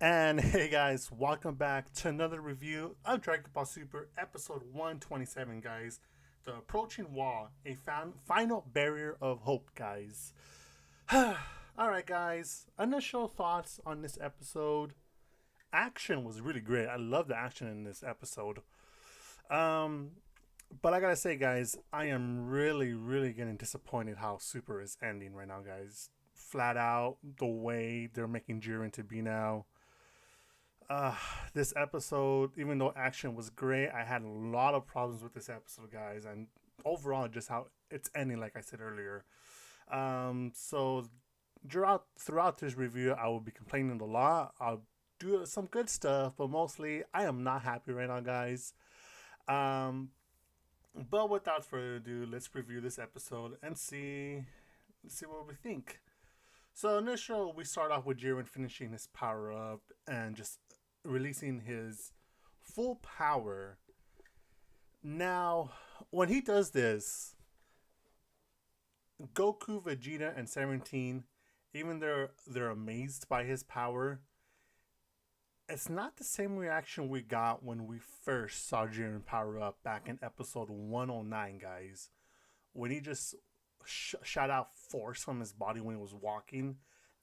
And hey guys, welcome back to another review of Dragon Ball Super episode 127, guys. The Approaching Wall, a final barrier of hope, guys. Alright, guys, initial thoughts on this episode. Action was really great. I love the action in this episode. Um, but I gotta say, guys, I am really getting disappointed how Super is ending right now, guys. Flat out, the way they're making Jiren to be now. uh this episode, even though action was great, I had a lot of problems with this episode, guys, and overall just how it's ending, like I said earlier. So throughout this review, I will be complaining a lot. I'll do some good stuff, but mostly I am not happy right now, guys. um but without further ado, let's review this episode and see what we think. So initial, we start off with Jiren finishing his power up and just releasing his full power. Now, when he does this, Goku, Vegeta, and 17, even they're amazed by his power. It's not the same reaction we got when we first saw Jiren power up back in episode 109, guys. When he just shot out force from his body when he was walking,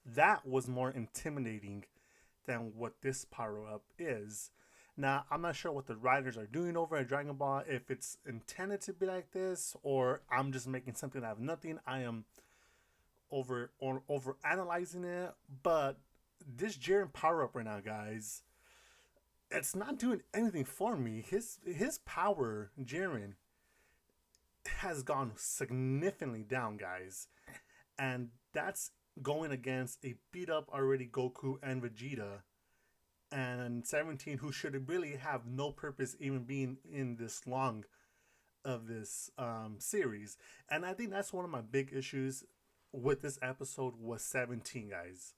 that was more intimidating than what this power up is. Now, I'm not sure what the writers are doing over at Dragon Ball, if it's intended to be like this, or I'm just making something out of nothing. I am over analyzing it, but this Jiren power up right now, guys, it's not doing anything for me. His power, Jiren, has gone significantly down, guys, and that's going against a beat up already Goku and Vegeta, and 17, who should really have no purpose even being in this long of this series. And I think that's one of my big issues with this episode was 17, guys.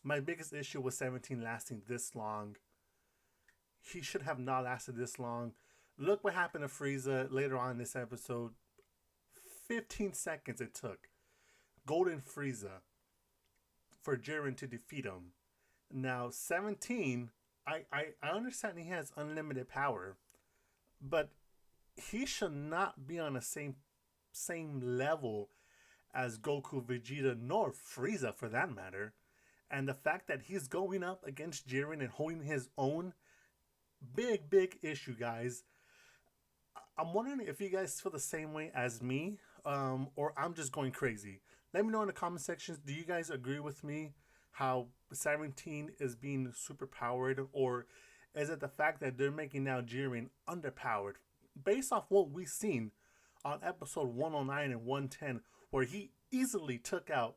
My biggest issue was 17 lasting this long. He should have not lasted this long. Look what happened to Frieza later on in this episode. 15 seconds it took Golden Frieza for Jiren to defeat him. Now, 17, I understand he has unlimited power, but he should not be on the same level as Goku, Vegeta, nor Frieza for that matter. And the fact that he's going up against Jiren and holding his own, big issue, guys. I'm wondering if you guys feel the same way as me, or I'm just going crazy. Let me know in the comment sections. Do you guys agree with me how 17 is being super powered, or is it the fact that they're making now Jiren underpowered based off what we've seen on episode 109 and 110, where he easily took out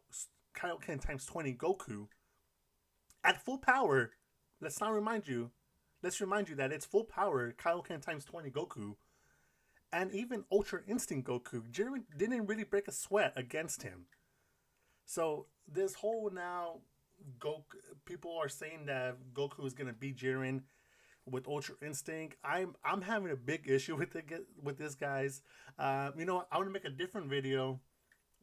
Kaioken times 20 Goku at full power? Let's not remind you. Let's remind you that it's full power Kaioken times 20 Goku, and even Ultra Instinct Goku. Jiren didn't really break a sweat against him. So this whole now Goku, people are saying that Goku is gonna beat Jiren with Ultra Instinct. I'm having a big issue with this, guys. You know what? I want to make a different video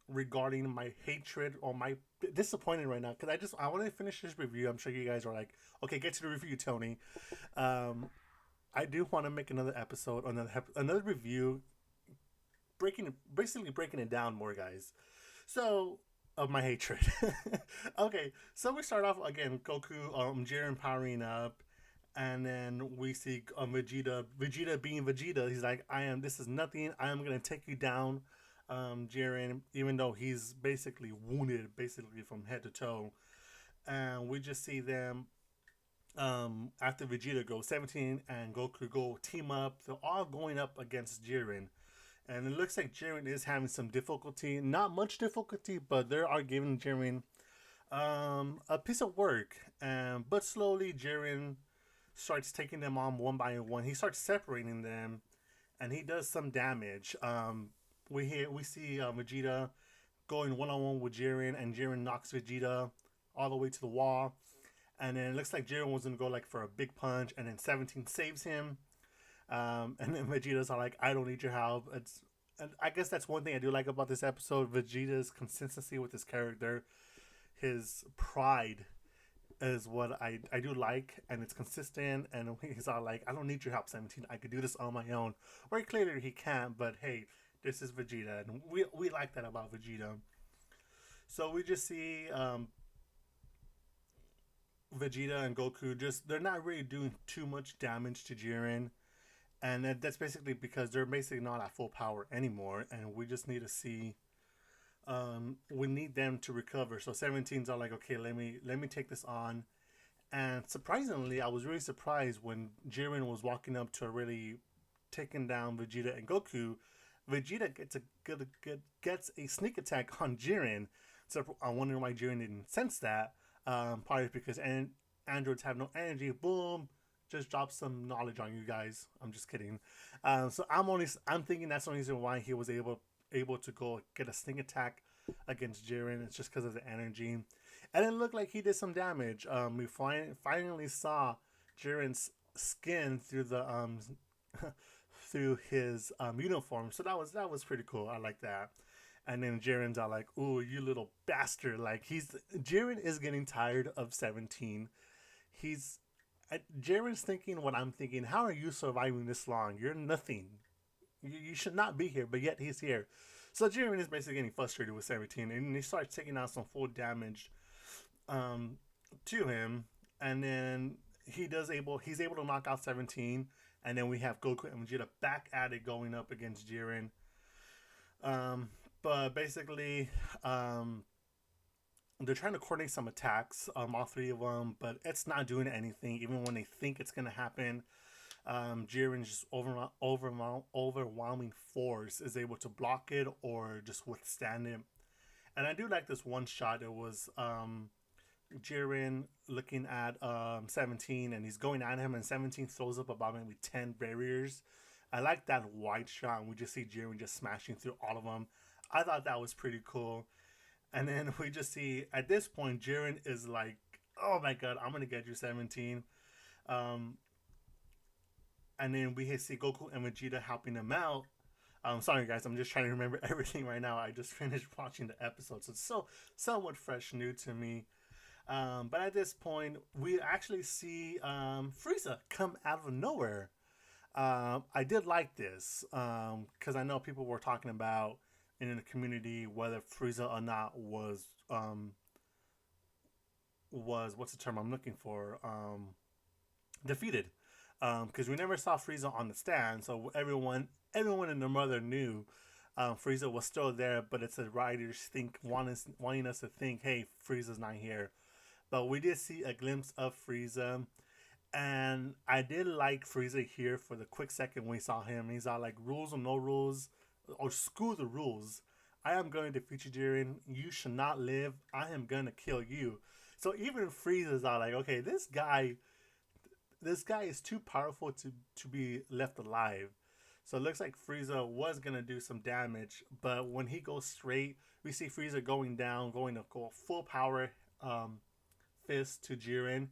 regarding my hatred or my disappointed right now, because I want to finish this review. I'm sure you guys are like, okay, get to the review, Tony. I do want to make another episode, another review, basically breaking it down more, guys. So of my hatred. Okay, so we start off again, Goku, Jiren powering up, and then we see Vegeta being Vegeta. He's like, I am. This is nothing. I am gonna take you down, Jiren. Even though he's basically wounded, basically from head to toe, and we just see them. After Vegeta goes, 17 and Goku go team up. They're all going up against Jiren. And it looks like Jiren is having some difficulty. Not much difficulty, but they are giving Jiren a piece of work. But slowly, Jiren starts taking them on one by one. He starts separating them, and he does some damage. We see Vegeta going one on one with Jiren, and Jiren knocks Vegeta all the way to the wall. And then it looks like Jiren was gonna go like for a big punch, and then 17 saves him. And then Vegeta's all like, I don't need your help. And I guess that's one thing I do like about this episode. Vegeta's consistency with his character, his pride is what I do like, and it's consistent. And he's all like, "I don't need your help, 17. I could do this on my own." Very clearly he can't, but hey, this is Vegeta, and we like that about Vegeta. So we just see Vegeta and Goku just they're not really doing too much damage to Jiren, and that's basically because they're basically not at full power anymore, and we just need to see. We need them to recover. So 17's are like, okay, let me take this on. And surprisingly, I was really surprised when Jiren was walking up to really taking down Vegeta and Goku. Vegeta gets a sneak attack on Jiren. So I'm wondering why Jiren didn't sense that. Probably because androids have no energy. Boom, just drop some knowledge on you guys. I'm just kidding. So I'm thinking that's the reason why he was able to go get a sneak attack against Jiren. It's just because of the energy, and it looked like he did some damage. We finally saw Jiren's skin through the through his uniform, so that was pretty cool. I like that. And then Jiren's all like, "Ooh, you little bastard!" Like Jiren is getting tired of 17. He's Jiren's thinking what I'm thinking. How are you surviving this long? You're nothing. You should not be here, but yet he's here. So Jiren is basically getting frustrated with 17, and he starts taking out some full damage to him, and then he's able to knock out 17, and then we have Goku and Vegeta back at it going up against Jiren. But basically, they're trying to coordinate some attacks, all three of them, but it's not doing anything. Even when they think it's gonna happen, Jiren's just overwhelming force is able to block it or just withstand it. And I do like this one shot. It was Jiren looking at 17, and he's going at him, and 17 throws up about maybe 10 barriers. I like that wide shot, and we just see Jiren just smashing through all of them. I thought that was pretty cool. And then we just see at this point Jiren is like, "Oh my god, I'm gonna get you, 17." And then we see Goku and Vegeta helping him out. Sorry guys, I'm just trying to remember everything right now. I just finished watching the episode, so it's somewhat fresh, new to me. But at this point, we actually see Frieza come out of nowhere. I did like this because I know people were talking about in the community whether Frieza or not was what's the term I'm looking for, defeated, because we never saw Frieza on the stand, so everyone and their mother knew Frieza was still there, but it's the writers wanting us to think, hey, Frieza's not here. But we did see a glimpse of Frieza, and I did like Frieza here for the quick second we saw him. He's all like, "Rules or no rules, or screw the rules. I am going to defeat you, Jiren. You should not live. I am going to kill you." So even Frieza's all like, "Okay, this guy is too powerful to be left alive." So it looks like Frieza was going to do some damage, but when he goes straight, we see Frieza going down, going to go full power fist to Jiren.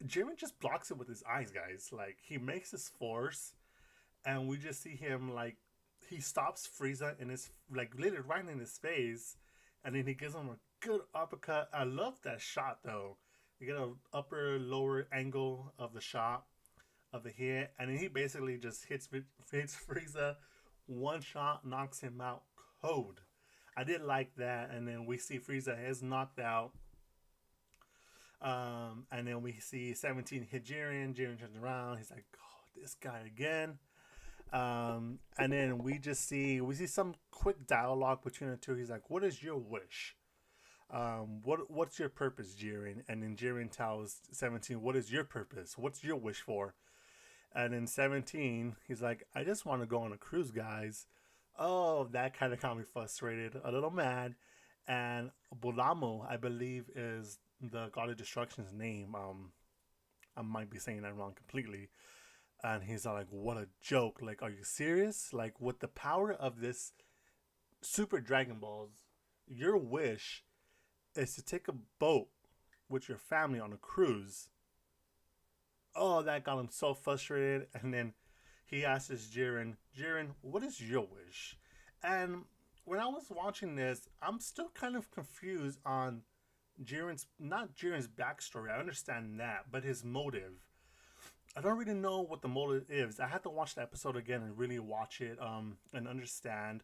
Jiren just blocks it with his eyes, guys. Like, he makes his force, and we just see him, like, he stops Frieza in his, like, literally right in his face, and then he gives him a good uppercut. I love that shot, though. You get an upper, lower angle of the shot, of the hit, and then he basically just hits Frieza. One shot knocks him out cold. I did like that, and then we see Frieza is knocked out. And then we see 17 hit Jiren. Jiren turns around. He's like, "Oh, this guy again." And then we see some quick dialogue between the two. He's like, "What is your wish? What's your purpose, Jiren?" And then Jiren tells 17, "What is your purpose? What's your wish for?" And then 17, he's like, "I just want to go on a cruise, guys." Oh, that kind of got me frustrated, a little mad. And Bulamo, I believe, is the God of Destruction's name. I might be saying that wrong completely. And he's like, "What a joke. Like, are you serious? Like, with the power of this Super Dragon Balls, your wish is to take a boat with your family on a cruise." Oh, that got him so frustrated. And then he asks Jiren, "What is your wish?" And when I was watching this, I'm still kind of confused on Jiren's not Jiren's backstory. I understand that, but his motive. I don't really know what the motive is. I had to watch the episode again and really watch it and understand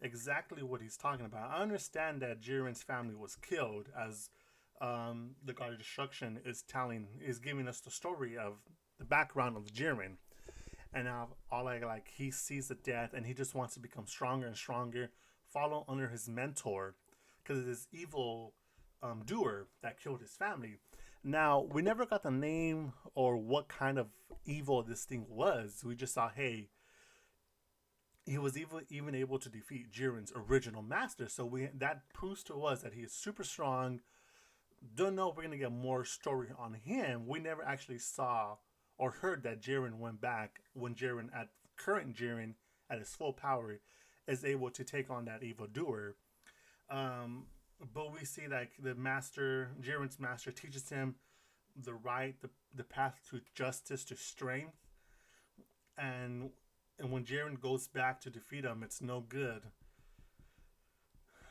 exactly what he's talking about. I understand that Jiren's family was killed, as the God of Destruction is giving us the story of the background of Jiren, and now all like he sees the death and he just wants to become stronger and stronger, follow under his mentor, because of this evil doer that killed his family. Now we never got the name or what kind of evil this thing was. We just saw, hey, he was even able to defeat Jiren's original master. So we that proves to us that he is super strong. Don't know if we're gonna get more story on him. We never actually saw or heard that Jiren went back when current Jiren at his full power is able to take on that evil doer. But we see like Jiren's master teaches him the path to justice, to strength, and when Jiren goes back to defeat him, it's no good.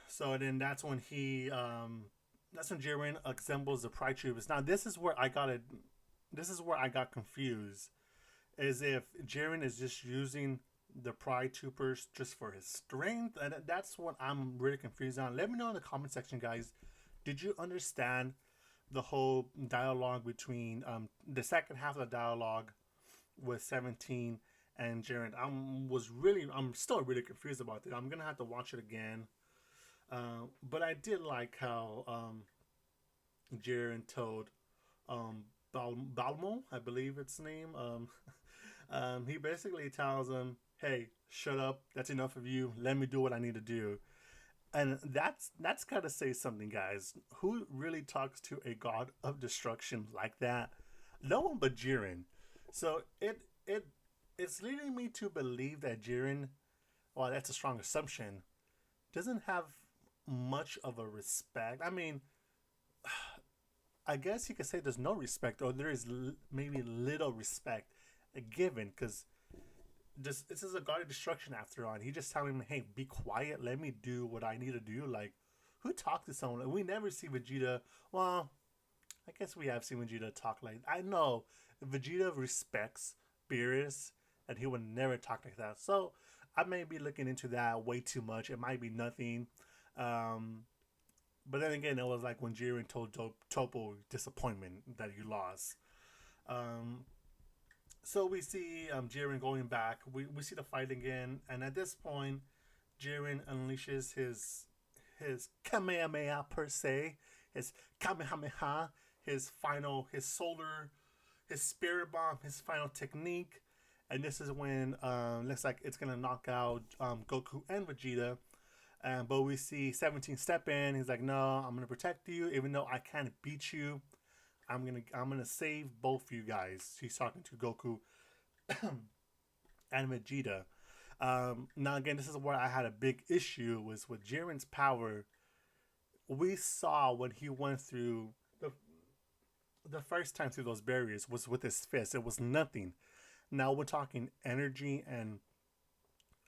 So then that's when Jiren assembles the Pride Troopers. Now this is where I got it. This is where I got confused. Is if Jiren is just using the Pride Troopers just for his strength, and that's what I'm really confused on. Let me know in the comment section, guys. Did you understand the whole dialogue between the second half of the dialogue with 17 and Jiren? I'm still really confused about it. I'm gonna have to watch it again. But I did like how Jiren told Balmo, I believe its name. He basically tells him, "Hey, shut up. That's enough of you. Let me do what I need to do." And that's gotta say something, guys. Who really talks to a god of destruction like that? No one but Jiren. So it's leading me to believe that Jiren, well, that's a strong assumption, doesn't have much of a respect. I mean, I guess you could say there's no respect, or there is maybe little respect given, because this is a god of destruction after all. He just telling him, "Hey, be quiet. Let me do what I need to do." Like, who talked to someone? We never see Vegeta. Well, I guess we have seen Vegeta talk like. I know Vegeta respects Beerus, and he would never talk like that. So I may be looking into that way too much. It might be nothing. But then again, it was like when Jiren told Topo disappointment that he lost. Um, so we see Jiren going back. We see the fight again, and at this point, Jiren unleashes his Kamehameha per se, his Kamehameha, his spirit bomb, his final technique, and this is when looks like it's gonna knock out Goku and Vegeta. But we see 17 step in. He's like, "No, I'm gonna protect you, even though I can't beat you. I'm gonna save both of you guys." He's talking to Goku and Vegeta. Now again, this is where I had a big issue was with Jiren's power. We saw when he went through the first time through those barriers was with his fist. It was nothing. Now we're talking energy and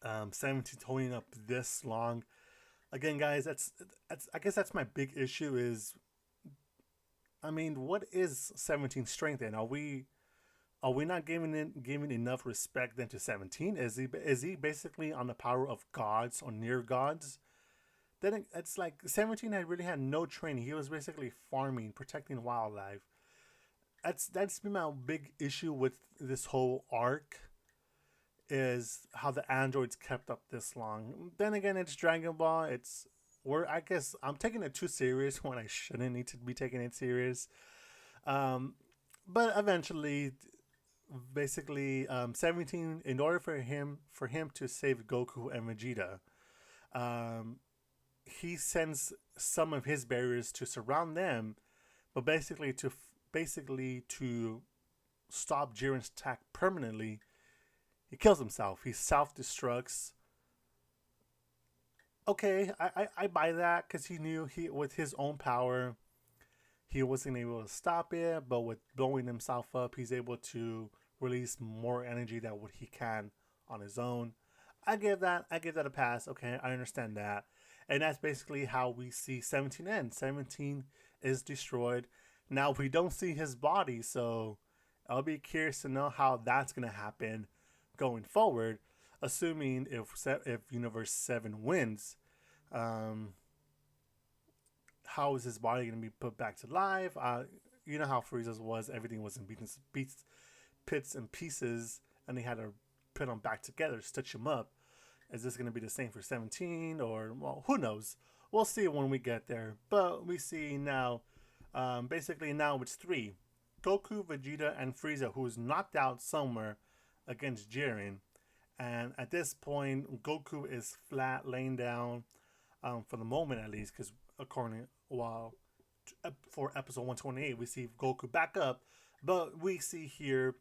17 holding up this long. Again, guys, that's I guess that's my big issue is, I mean, what is 17 strength in? Are we not giving enough respect then to 17? Is he basically on the power of gods or near gods? Then it's like 17 had really had no training. He was basically farming, protecting wildlife. That's been my big issue with this whole arc, is how the androids kept up this long. Then again, it's Dragon Ball. I guess I'm taking it too serious when I shouldn't need to be taking it serious. But eventually, basically, 17, in order for him to save Goku and Vegeta, he sends some of his barriers to surround them, but basically to stop Jiren's attack permanently, he kills himself. He self destructs. Okay, I buy that, because he knew with his own power he wasn't able to stop it, but with blowing himself up, he's able to release more energy than what he can on his own. I give that a pass. Okay, I understand that. And that's basically how we see 17 end. 17 is destroyed. Now we don't see his body, so I'll be curious to know how that's gonna happen going forward. Assuming if Universe 7 wins, um, how is his body gonna be put back to life? You know how Frieza's was; everything was in bits and pieces, and they had to put them back together, stitch them up. Is this gonna be the same for 17, or well, who knows? We'll see when we get there. But we see now, basically now it's three: Goku, Vegeta, and Frieza, who is knocked out somewhere against Jiren. And at this point, Goku is flat, laying down, for the moment at least, because according while for episode 128, we see Goku back up, but we see here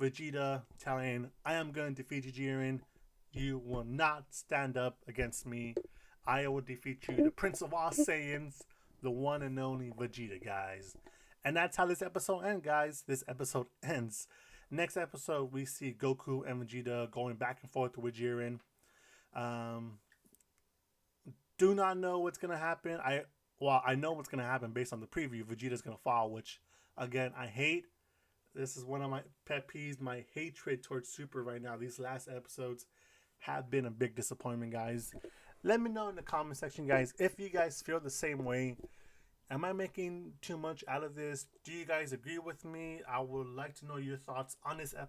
Vegeta telling, "I am going to defeat you, Jiren. You will not stand up against me. I will defeat you, the Prince of all Saiyans, the one and only Vegeta, guys." And that's how this episode ends, guys. This episode ends. Next episode, we see Goku and Vegeta going back and forth with Jiren. Do not know what's gonna happen. I know what's gonna happen based on the preview. Vegeta's gonna fall, which again I hate. This is one of my pet peeves. My hatred towards Super right now. These last episodes have been a big disappointment, guys. Let me know in the comment section, guys, if you guys feel the same way. Am I making too much out of this? Do you guys agree with me? I would like to know your thoughts on this episode.